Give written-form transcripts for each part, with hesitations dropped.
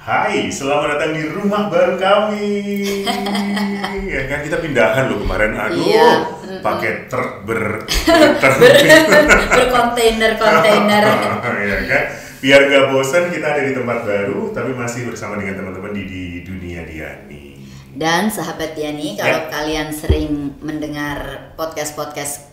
Hai, selamat datang di rumah baru kami. Ya kan kita pindahan loh kemarin. Aduh, iya. Pakai truk berkontainer. Ya kan? Biar gak bosan kita ada di tempat baru, tapi masih bersama dengan teman-teman di Dunia Diani. Dan sahabat Diani, kalau kalian sering mendengar podcast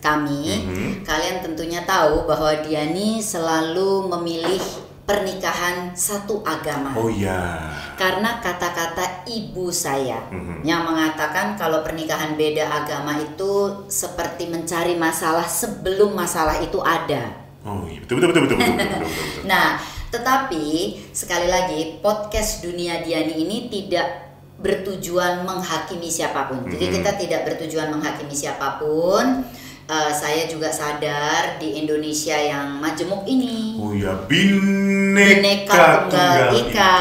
kami, kalian tentunya tahu bahwa Diani selalu memilih pernikahan satu agama. Oh iya. Karena kata-kata ibu saya yang mengatakan kalau pernikahan beda agama itu seperti mencari masalah sebelum masalah itu ada. Oh iya, betul. Nah, tetapi sekali lagi podcast Dunia Diani ini tidak bertujuan menghakimi siapapun. Jadi kita tidak bertujuan menghakimi siapapun. Saya juga sadar di Indonesia yang majemuk ini. Oh ya, Bhinneka Tunggal Ika.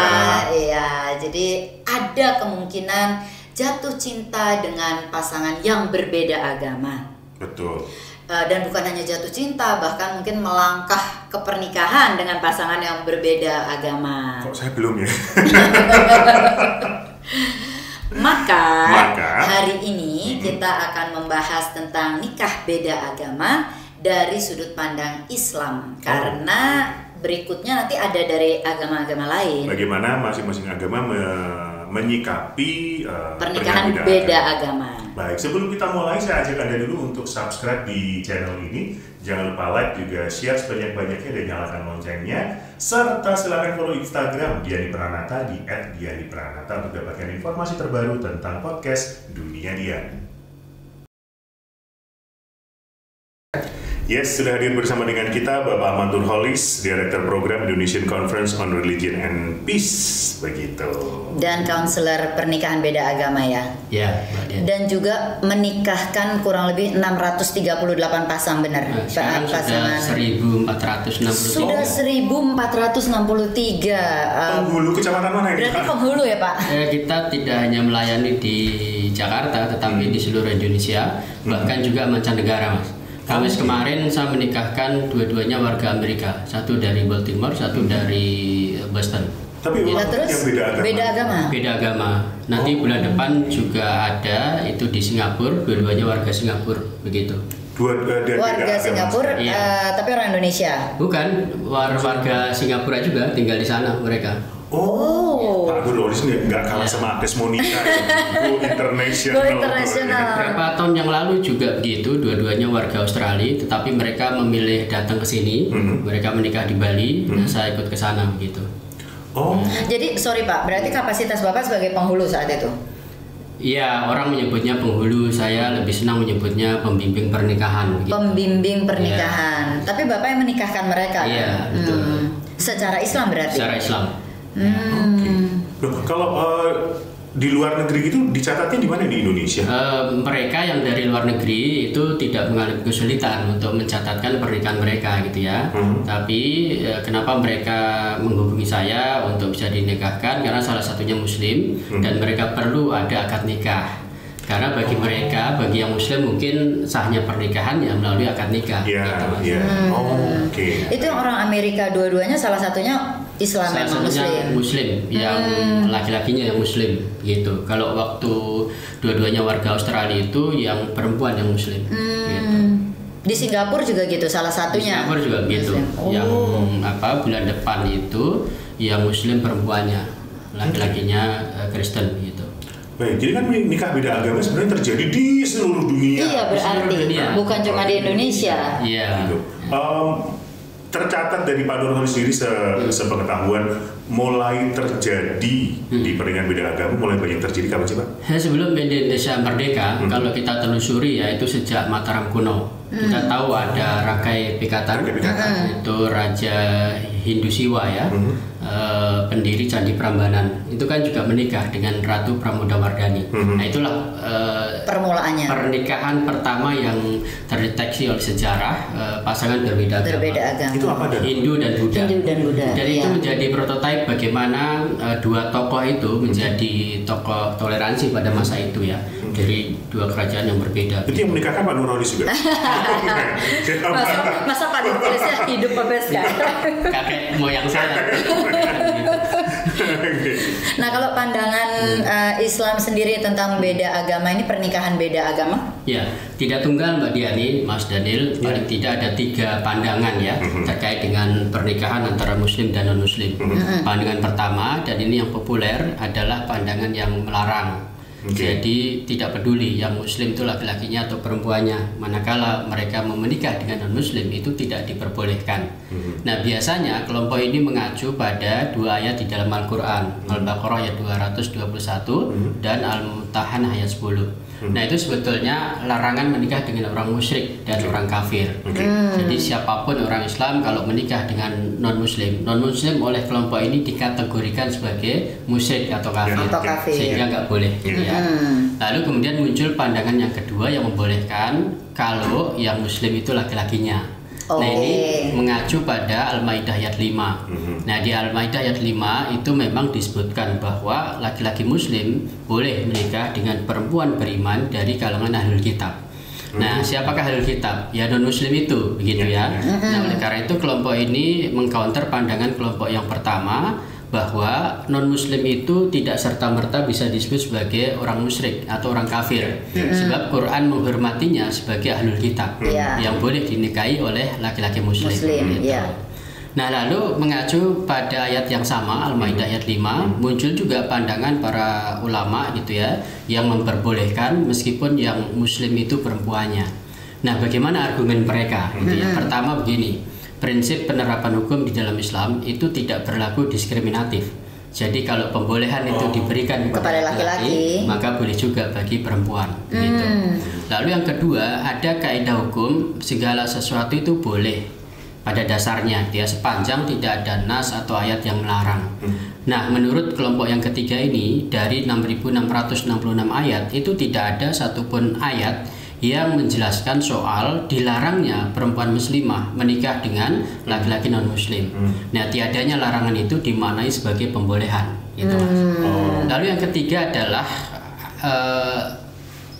Iya, jadi ada kemungkinan jatuh cinta dengan pasangan yang berbeda agama. Betul. Dan bukan hanya jatuh cinta, bahkan mungkin melangkah ke pernikahan dengan pasangan yang berbeda agama. Kok saya belum ya? Maka hari ini kita akan membahas tentang nikah beda agama dari sudut pandang Islam. Karena berikutnya nanti ada dari agama-agama lain. Bagaimana masing-masing agama menyikapi pernikahan beda agama. Baik, sebelum kita mulai saya ajak Anda dulu untuk subscribe di channel ini. Jangan lupa like, juga share sebanyak-banyaknya dan nyalakan loncengnya. Serta silakan follow Instagram Diani Pranata di @dianipranata untuk dapatkan informasi terbaru tentang podcast Dunia Diani. Yes, sudah hadir bersama dengan kita Bapak Ahmad Nurholis, Direktur Program Indonesian Conference on Religion and Peace, begitu. Dan konselor pernikahan beda agama ya. Ya, Mbak Dian. Dan juga menikahkan kurang lebih 638 pasang benar. Sekarang pasangan. Sudah 1463. Penghulu kecamatan mana ini? Berarti penghulu ya Pak? Kita tidak hanya melayani di Jakarta, tetapi di seluruh Indonesia, bahkan juga mancanegara, Mas. Kamis kemarin saya menikahkan dua-duanya warga Amerika, satu dari Baltimore, satu dari Boston. Tapi terus yang beda agama. Beda agama. Nanti bulan depan juga ada itu di Singapura, dua-duanya warga Singapura, begitu. Warga Singapura, tapi orang Indonesia. Bukan, warga Singapura juga tinggal di sana mereka. Oh, Pak Nurholis nggak kalah sama Agnes Monica, Go international. Beberapa tahun yang lalu juga begitu, dua-duanya warga Australia, tetapi mereka memilih datang ke sini, mereka menikah di Bali, saya ikut ke sana begitu. Oh. Jadi sorry Pak, berarti kapasitas Bapak sebagai penghulu saat itu? Iya, orang menyebutnya penghulu, saya lebih senang menyebutnya pembimbing pernikahan. Begitu. Pembimbing pernikahan, tapi Bapak yang menikahkan mereka kan? Iya, betul. Secara Islam berarti? Secara Islam. Loh, kalau di luar negeri itu dicatatnya di mana di Indonesia? Mereka yang dari luar negeri itu tidak mengalami kesulitan untuk mencatatkan pernikahan mereka gitu ya. Tapi kenapa mereka menghubungi saya untuk bisa dinikahkan? Karena salah satunya Muslim dan mereka perlu ada akad nikah. Karena bagi mereka, bagi yang Muslim mungkin sahnya pernikahan ya melalui akad nikah. Iya. Oke. Itu yang orang Amerika dua-duanya salah satunya Islam memang Muslim yang laki-lakinya yang Muslim gitu. Kalau waktu dua-duanya warga Australia itu yang perempuan yang Muslim. Gitu. Di Singapura juga gitu salah satunya. Di Singapura juga gitu. Yang bulan depan itu yang Muslim perempuannya, laki-lakinya Kristen gitu. Baik, jadi kan nikah beda agama sebenarnya terjadi di seluruh dunia. Iya berarti, bukan cuma di Indonesia. Iya. Gitu. Tercatat dari Pak Nurholis sendiri sepengetahuan mulai terjadi di pernikahan beda agama mulai banyak terjadi kapan sih Pak? Sebelum Indonesia merdeka, kalau kita telusuri ya itu sejak Mataram kuno. Kita tahu ada Rakai Pikatan, itu Raja Hindu Siwa ya, pendiri Candi Prambanan. Itu kan juga menikah dengan Ratu Pramodawardhani. Nah itulah permulaannya. Pernikahan pertama yang terdeteksi oleh sejarah pasangan berbeda agama. Itu apa Hindu dan Buddha. Dan itu menjadi prototipe bagaimana dua tokoh itu menjadi tokoh toleransi pada masa itu ya. Dari dua kerajaan yang berbeda. Itu yang menikahkan Pak Nurholis juga. Masa Pak Nurholisnya hidup sampai sekarang? Kakek moyang saya. Nah, kalau pandangan Islam sendiri tentang beda agama ini, pernikahan beda agama? Ya, tidak tunggal Mbak Diani, Mas Daniel, paling tidak ada 3 pandangan ya terkait dengan pernikahan antara Muslim dan non-Muslim. Pandangan pertama, dan ini yang populer, adalah pandangan yang melarang. Jadi tidak peduli yang Muslim itu laki-lakinya atau perempuannya, manakala mereka mau menikah dengan non-Muslim itu tidak diperbolehkan. Nah, biasanya kelompok ini mengacu pada 2 ayat di dalam Al-Quran, Al-Baqarah ayat 221 dan Al-Mumtahan ayat 10. Nah, itu sebetulnya larangan menikah dengan orang musyrik dan orang kafir. Jadi siapapun orang Islam kalau menikah dengan non-Muslim oleh kelompok ini dikategorikan sebagai musyrik atau kafir, sehingga nggak boleh gitu ya. Lalu kemudian muncul pandangan yang kedua yang membolehkan kalau yang Muslim itu laki-lakinya. Nah, ini mengacu pada Al-Maidah ayat 5. Nah, di Al-Maidah ayat 5 itu memang disebutkan bahwa laki-laki Muslim boleh menikah dengan perempuan beriman dari kalangan ahlul kitab. Nah, siapakah ahlul kitab? Ya non-Muslim itu, begitu ya. Nah, oleh karena itu kelompok ini mengcounter pandangan kelompok yang pertama, bahwa non-Muslim itu tidak serta-merta bisa disebut sebagai orang musyrik atau orang kafir. Sebab Quran menghormatinya sebagai ahlul kitab yang boleh dinikahi oleh laki-laki Muslim gitu. Nah, lalu mengacu pada ayat yang sama, Al-Maidah ayat 5, muncul juga pandangan para ulama gitu ya, yang memperbolehkan meskipun yang Muslim itu perempuannya. Nah, bagaimana argumen mereka gitu ya? Pertama begini, prinsip penerapan hukum di dalam Islam itu tidak berlaku diskriminatif. Jadi kalau pembolehan itu diberikan kepada laki-laki, maka boleh juga bagi perempuan. Gitu. Lalu yang kedua, ada kaidah hukum segala sesuatu itu boleh pada dasarnya dia sepanjang tidak ada nas atau ayat yang melarang. Nah, menurut kelompok yang ketiga ini, dari 6.666 ayat itu tidak ada satupun ayat yang menjelaskan soal dilarangnya perempuan muslimah menikah dengan laki-laki non-muslim. Nah, tiadanya larangan itu dimaknai sebagai pembolehan gitu, Mas. Lalu yang ketiga adalah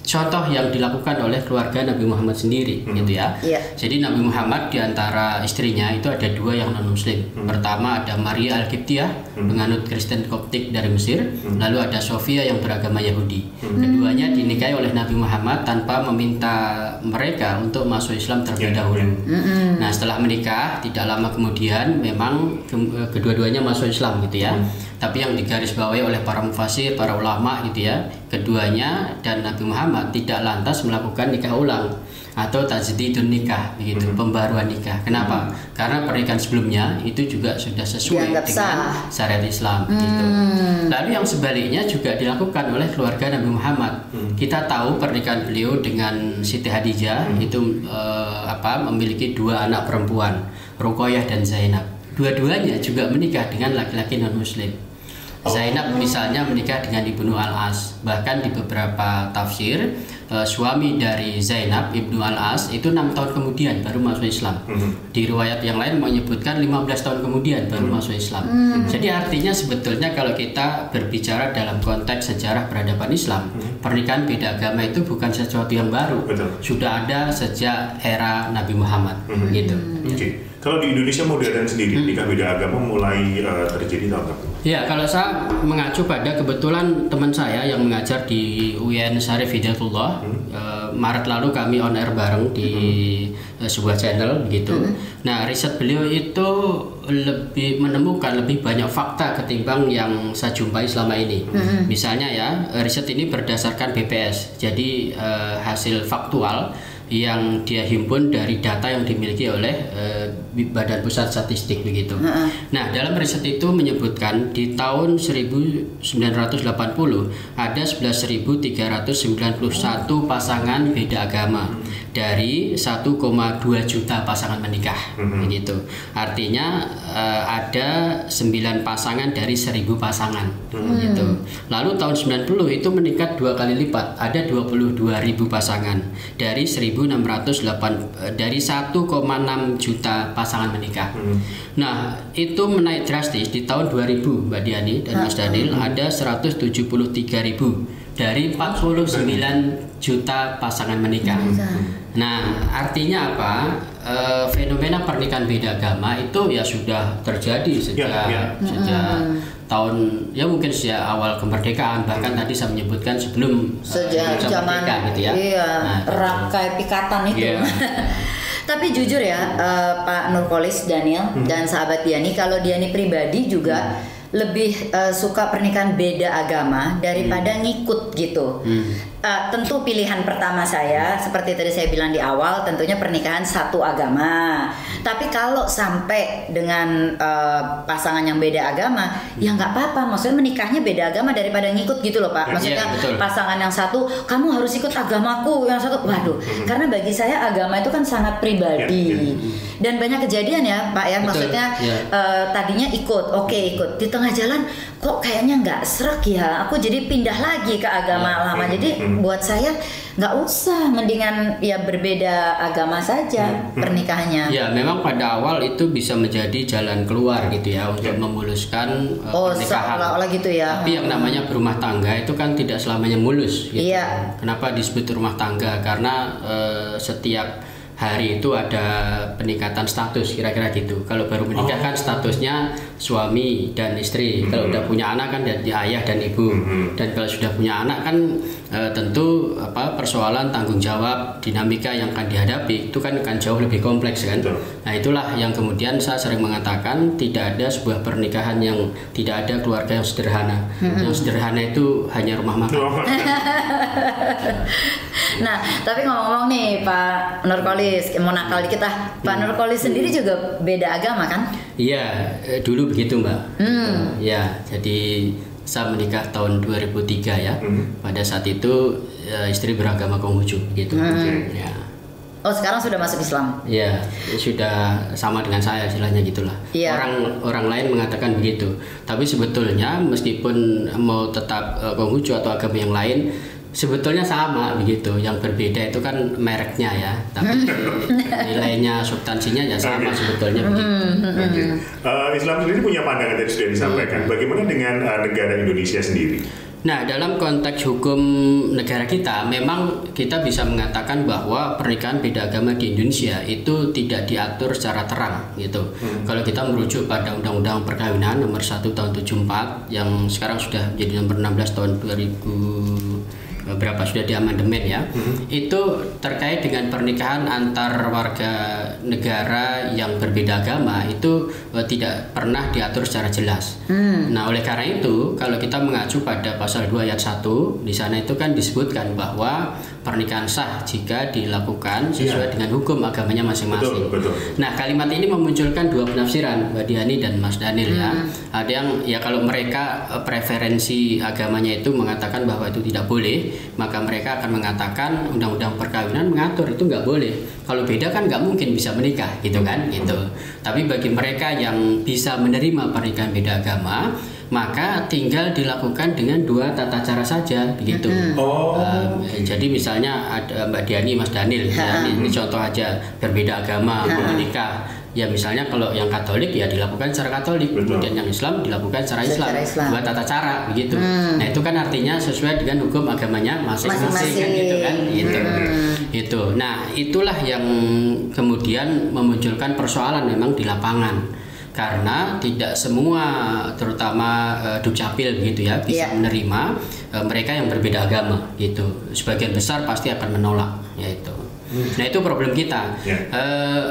contoh yang dilakukan oleh keluarga Nabi Muhammad sendiri gitu ya. Jadi Nabi Muhammad diantara istrinya itu ada 2 yang non-muslim. Pertama ada Maria Al-Qibtiyah, penganut Kristen Koptik dari Mesir. Lalu ada Sofia yang beragama Yahudi. Keduanya dinikahi oleh Nabi Muhammad tanpa meminta mereka untuk masuk Islam terlebih dahulu. Nah, setelah menikah tidak lama kemudian memang kedua-duanya masuk Islam gitu ya. Tapi yang digarisbawahi oleh para mufasir, para ulama gitu ya, keduanya dan Nabi Muhammad tidak lantas melakukan nikah ulang atau tajdidun nikah begitu, pembaruan nikah. Kenapa? Karena pernikahan sebelumnya itu juga sudah sesuai dengan syariat Islam gitu. Lalu yang sebaliknya juga dilakukan oleh keluarga Nabi Muhammad. Kita tahu pernikahan beliau dengan Siti Hadijah itu memiliki 2 anak perempuan, Ruqayyah dan Zainab. Dua-duanya juga menikah dengan laki-laki non-muslim. Zainab misalnya menikah dengan Ibnu Al-As. Bahkan di beberapa tafsir suami dari Zainab, Ibnu Al-As itu 6 tahun kemudian baru masuk Islam. Di riwayat yang lain menyebutkan 15 tahun kemudian baru masuk Islam. Jadi artinya sebetulnya kalau kita berbicara dalam konteks sejarah peradaban Islam, pernikahan beda agama itu bukan sesuatu yang baru. Sudah ada sejak era Nabi Muhammad gitu. Kalau di Indonesia modern sendiri, nikah beda agama mulai terjadi tahun berapa? Ya, kalau saya mengacu pada kebetulan teman saya yang mengajar di UIN Syarif Hidayatullah, Maret lalu kami on air bareng di sebuah channel gitu. Nah, riset beliau itu menemukan lebih banyak fakta ketimbang yang saya jumpai selama ini. Misalnya ya, riset ini berdasarkan BPS, jadi hasil faktual yang dia himpun dari data yang dimiliki oleh Badan Pusat Statistik begitu. Nah, dalam riset itu menyebutkan di tahun 1980 ada 11.391 pasangan beda agama dari 1,2 juta pasangan menikah begitu. Artinya ada 9 pasangan dari 1.000 pasangan gitu. Lalu tahun 90 itu meningkat 2 kali lipat, ada 22.000 pasangan dari 1,6 juta pasangan menikah. Nah, itu menaik drastis di tahun 2000 Mbak Diani dan Mas Daniel, ada 173.000 dari 49 juta pasangan menikah. Nah, artinya apa? Fenomena pernikahan beda agama itu ya sudah terjadi sejak tahun ya mungkin sejak awal kemerdekaan, bahkan tadi saya menyebutkan sebelum sejak zaman merdeka gitu ya. Iya, Nah, rangkai pikatan itu. Iya. Tapi jujur ya, Pak Nurkolis Daniel dan sahabat Diani, kalau Diani pribadi juga lebih suka pernikahan beda agama daripada ngikut gitu. Tentu pilihan pertama saya seperti tadi saya bilang di awal, tentunya pernikahan satu agama. Tapi kalau sampai dengan pasangan yang beda agama, ya nggak apa-apa. Maksudnya menikahnya beda agama daripada ngikut gitu loh Pak. Maksudnya pasangan yang satu kamu harus ikut agamaku, yang satu waduh. Karena bagi saya agama itu kan sangat pribadi. Dan banyak kejadian ya Pak ya. Maksudnya tadinya ikut, oke ikut, di tengah jalan kok kayaknya nggak serak ya. Aku jadi pindah lagi ke agama lama. Jadi buat saya nggak usah, mendingan ya berbeda agama saja pernikahannya. Ya memang pada awal itu bisa menjadi jalan keluar gitu ya untuk memuluskan pernikahan. Seolah-olah gitu ya. Tapi yang namanya berumah tangga itu kan tidak selamanya mulus gitu. Iya. Kenapa disebut rumah tangga? Karena setiap hari itu ada peningkatan status kira-kira gitu. Kalau baru menikah kan statusnya suami dan istri. Kalau udah punya anak kan jadi ayah dan ibu. Dan kalau sudah punya anak kan tentu persoalan tanggung jawab, dinamika yang akan dihadapi itu kan akan jauh lebih kompleks kan. Nah itulah yang kemudian saya sering mengatakan tidak ada sebuah pernikahan yang tidak ada keluarga yang sederhana. Yang sederhana itu hanya rumah makan. Nah tapi ngomong-ngomong nih Pak Nurkolis, mau nakal dikit lah. Pak Nurkolis sendiri juga beda agama kan? Iya, dulu begitu Mbak. Ya, jadi saya menikah tahun 2003 ya. Pada saat itu istri beragama Konghucu gitu. Ya. Oh sekarang sudah masuk Islam? Iya, sudah sama dengan saya istilahnya gitulah. Orang lain mengatakan begitu. Tapi sebetulnya meskipun mau tetap Konghucu atau agama yang lain, sebetulnya sama begitu. Yang berbeda itu kan mereknya ya, tapi nilainya, substansinya ya sama sebetulnya begitu. Islam sendiri punya pandangan tadi sudah disampaikan. Bagaimana dengan negara Indonesia sendiri? Nah, dalam konteks hukum negara kita, memang kita bisa mengatakan bahwa pernikahan beda agama di Indonesia itu tidak diatur secara terang gitu. Kalau kita merujuk pada Undang-Undang Perkawinan nomor 1 tahun 74 yang sekarang sudah menjadi nomor 16 tahun 2000 berapa sudah diamandemen ya, itu terkait dengan pernikahan antar warga negara yang berbeda agama itu tidak pernah diatur secara jelas. Nah oleh karena itu kalau kita mengacu pada pasal 2 ayat 1 di sana itu kan disebutkan bahwa pernikahan sah jika dilakukan sesuai dengan hukum agamanya masing-masing. Nah kalimat ini memunculkan dua penafsiran Mbak Diani dan Mas Daniel ya. Ada yang ya kalau mereka preferensi agamanya itu mengatakan bahwa itu tidak boleh, maka mereka akan mengatakan undang-undang perkawinan mengatur itu nggak boleh. Kalau beda kan nggak mungkin bisa menikah gitu kan gitu. Tapi bagi mereka yang bisa menerima pernikahan beda agama, maka tinggal dilakukan dengan dua tata cara saja begitu. Jadi misalnya ada Mbak Diani, Mas Daniel, ini contoh aja berbeda agama menikah. Ya misalnya kalau yang Katolik ya dilakukan secara Katolik, kemudian yang Islam dilakukan secara Islam. Dua tata cara begitu. Nah itu kan artinya sesuai dengan hukum agamanya masing-masing kan gitu kan. Itu. Nah itulah yang kemudian memunculkan persoalan memang di lapangan. Karena tidak semua terutama dukcapil begitu ya bisa menerima mereka yang berbeda agama gitu. Sebagian besar pasti akan menolak yaitu. Nah itu problem kita.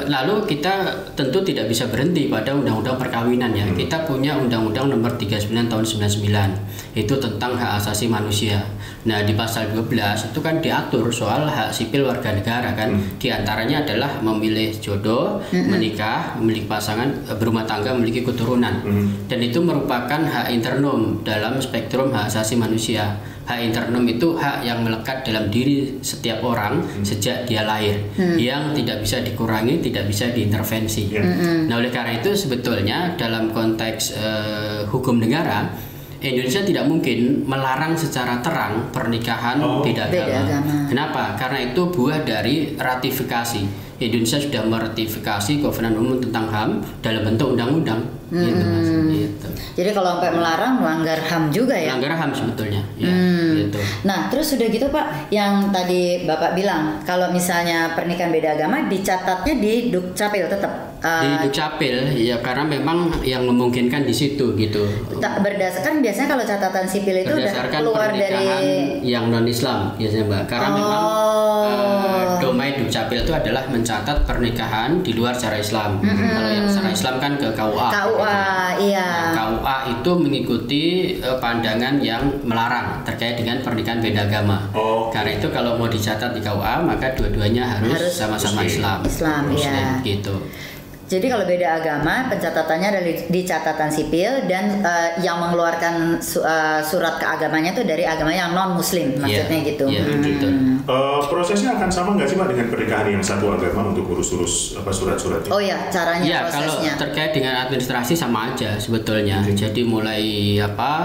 Lalu kita tentu tidak bisa berhenti pada undang-undang perkawinan ya. Kita punya undang-undang nomor 39 tahun 99 itu tentang hak asasi manusia. Nah di pasal 12 itu kan diatur soal hak sipil warga negara kan. Di antaranya adalah memilih jodoh, menikah, memiliki pasangan, berumah tangga, memiliki keturunan. Dan itu merupakan hak internum dalam spektrum hak asasi manusia. Hak internum itu hak yang melekat dalam diri setiap orang sejak dia lahir, yang tidak bisa dikurangi, tidak bisa diintervensi. Nah oleh karena itu sebetulnya dalam konteks hukum negara, Indonesia tidak mungkin melarang secara terang pernikahan beda agama. Kenapa? Karena itu buah dari ratifikasi. Indonesia sudah meratifikasi Kovenan Umum tentang HAM dalam bentuk undang-undang. Gitu, Mas. Gitu. Jadi kalau sampai melarang melanggar HAM juga ya? Melanggar HAM sebetulnya. Ya, gitu. Nah, terus sudah gitu Pak, yang tadi Bapak bilang kalau misalnya pernikahan beda agama dicatatnya di Dukcapil tetap. Di Dukcapil ya, karena memang yang memungkinkan di situ gitu. Berdasarkan biasanya kalau catatan sipil itu udah keluar dari yang non Islam biasanya Mbak, karena memang domain Dukcapil itu adalah mencatat pernikahan di luar secara Islam. Kalau yang secara Islam kan ke KUA. KUA, iya. Nah, KUA itu mengikuti pandangan yang melarang terkait dengan pernikahan beda agama. Karena itu kalau mau dicatat di KUA maka dua-duanya harus sama-sama Islam. Muslim, ya. Gitu. Jadi kalau beda agama pencatatannya ada di catatan sipil, dan yang mengeluarkan surat keagamannya itu dari agama yang non Muslim, maksudnya gitu. Gitu. Prosesnya akan sama nggak sih Pak dengan pernikahan yang satu agama untuk urus-urus surat-suratnya? Oh ya, caranya, prosesnya. Kalau terkait dengan administrasi sama aja sebetulnya. Jadi mulai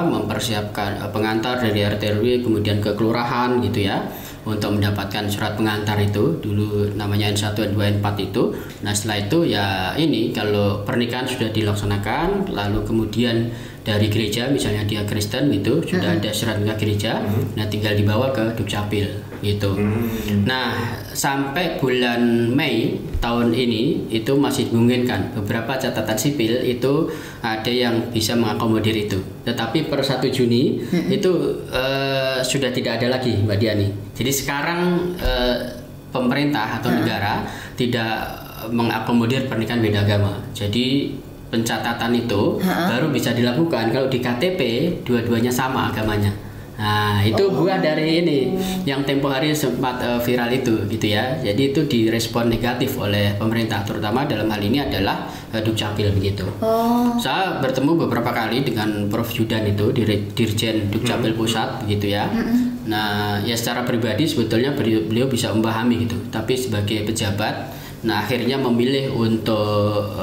mempersiapkan pengantar dari RT RW, kemudian ke kelurahan gitu ya, untuk mendapatkan surat pengantar itu, dulu namanya N1, N2, N4 itu. Nah setelah itu ya ini, kalau pernikahan sudah dilaksanakan, lalu kemudian dari gereja, misalnya dia Kristen gitu, sudah ada surat nikah gereja, nah tinggal dibawa ke Dukcapil gitu. Nah sampai bulan Mei tahun ini itu masih dimungkinkan beberapa catatan sipil itu ada yang bisa mengakomodir itu, tetapi per 1 Juni itu sudah tidak ada lagi Mbak Diani. Jadi sekarang pemerintah atau negara tidak mengakomodir pernikahan beda agama. Jadi pencatatan itu baru bisa dilakukan kalau di KTP dua-duanya sama agamanya. Nah itu buah dari ini yang tempo hari sempat viral itu gitu ya. Jadi itu direspon negatif oleh pemerintah, terutama dalam hal ini adalah Dukcapil begitu. Saya bertemu beberapa kali dengan Prof Yudan itu, Dirjen Dukcapil Pusat begitu ya. Nah ya secara pribadi sebetulnya beliau bisa memahami gitu, tapi sebagai pejabat, nah akhirnya memilih untuk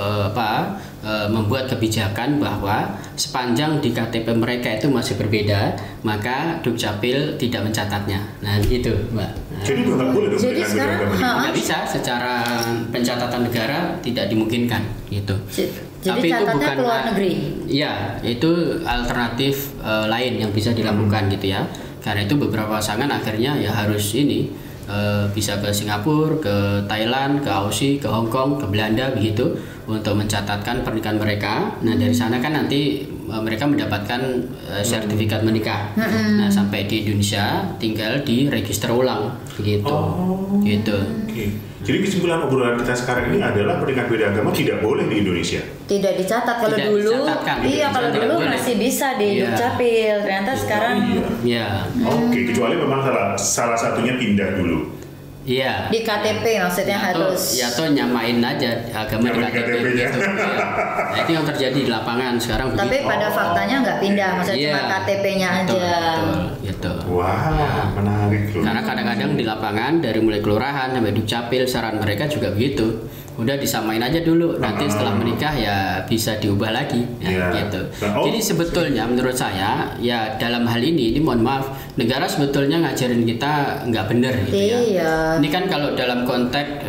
membuat kebijakan bahwa sepanjang di KTP mereka itu masih berbeda, maka Dukcapil tidak mencatatnya. Nah gitu Mbak. Jadi nggak boleh dong. Jadi sekarang tidak bisa, secara pencatatan negara tidak dimungkinkan gitu. Jadi tapi itu bukan ke luar negeri. Iya, itu alternatif lain yang bisa dilakukan gitu ya. Karena itu beberapa pasangan akhirnya ya harus ini bisa ke Singapura, ke Thailand, ke Aussie, ke Hong Kong, ke Belanda begitu untuk mencatatkan pernikahan mereka. Nah dari sana kan nanti mereka mendapatkan sertifikat menikah. Nah sampai di Indonesia tinggal diregister ulang begitu. Gitu. Jadi kesimpulan obrolan kita sekarang ini adalah pernikahan beda agama tidak boleh di Indonesia. Tidak dicatat kalau tidak dulu. Iya, kalau dulu masih bisa di Dukcapil. Ternyata sekarang. Iya. Kecuali memang salah satunya pindah dulu. Iya. Di KTP maksudnya harus. Ya atau nyamain aja agama di KTP gitu. Nah, itu yang terjadi di lapangan sekarang. Tapi pada faktanya nggak pindah, maksudnya cuma KTP-nya aja. Betul, gitu. Wah, menarik loh. Karena kadang-kadang di lapangan dari mulai kelurahan sampai Dukcapil saran mereka juga begitu. Udah disamain aja dulu, nanti setelah menikah ya bisa diubah lagi gitu. Jadi sebetulnya menurut saya ya dalam hal ini mohon maaf, negara sebetulnya ngajarin kita nggak bener gitu ya. Ini kan kalau dalam konteks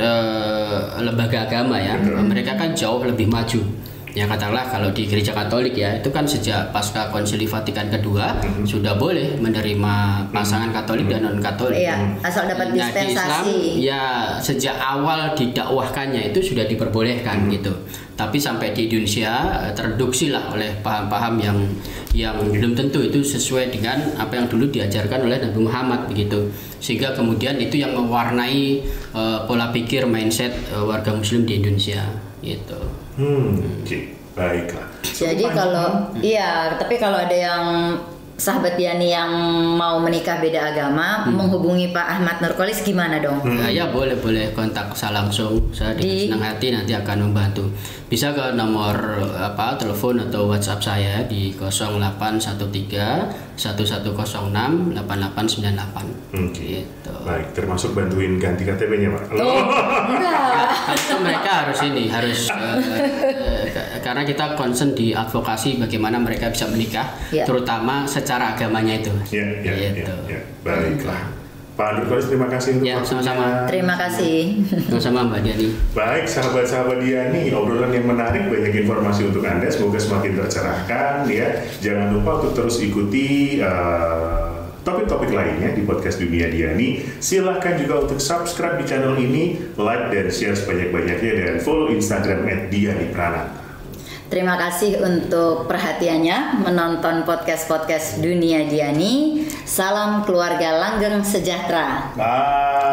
lembaga agama ya, mereka kan jauh lebih maju. Ya katakanlah kalau di gereja Katolik ya, itu kan sejak pasca Konsili Vatikan kedua sudah boleh menerima pasangan Katolik dan non Katolik. Iya, asal dapat dispensasi. Nah, di Islam ya sejak awal didakwahkannya itu sudah diperbolehkan gitu. Tapi sampai di Indonesia terreduksi lah oleh paham-paham yang belum tentu itu sesuai dengan apa yang dulu diajarkan oleh Nabi Muhammad begitu. Sehingga kemudian itu yang mewarnai pola pikir mindset warga Muslim di Indonesia gitu. Baiklah. Jadi tapi kalau ada yang sahabat Diani yang mau menikah beda agama, menghubungi Pak Ahmad Nurkolis gimana dong? Ya boleh kontak saya langsung, saya dengan senang hati nanti akan membantu. Bisa ke nomor telepon atau WhatsApp saya di 0813 1106 8898. Gitu. Baik, termasuk bantuin ganti KTP-nya Pak. Enggak. Itu mereka harus karena kita concern di advokasi bagaimana mereka bisa menikah, terutama secara agamanya itu. Ya. Baiklah. Pak Nurkolis, terima kasih untuk waktunya. Sama-sama. Terima kasih. Sama-sama Mbak Diani. Baik, sahabat-sahabat Diani, obrolan yang menarik, banyak informasi untuk Anda. Semoga semakin tercerahkan ya. Jangan lupa untuk terus ikuti topik-topik lainnya di podcast Dunia Diani, silahkan juga untuk subscribe di channel ini, like dan share sebanyak-banyaknya, dan follow Instagram @dianipranata. Terima kasih untuk perhatiannya menonton podcast Dunia Diani. Salam keluarga langgeng sejahtera. Bye.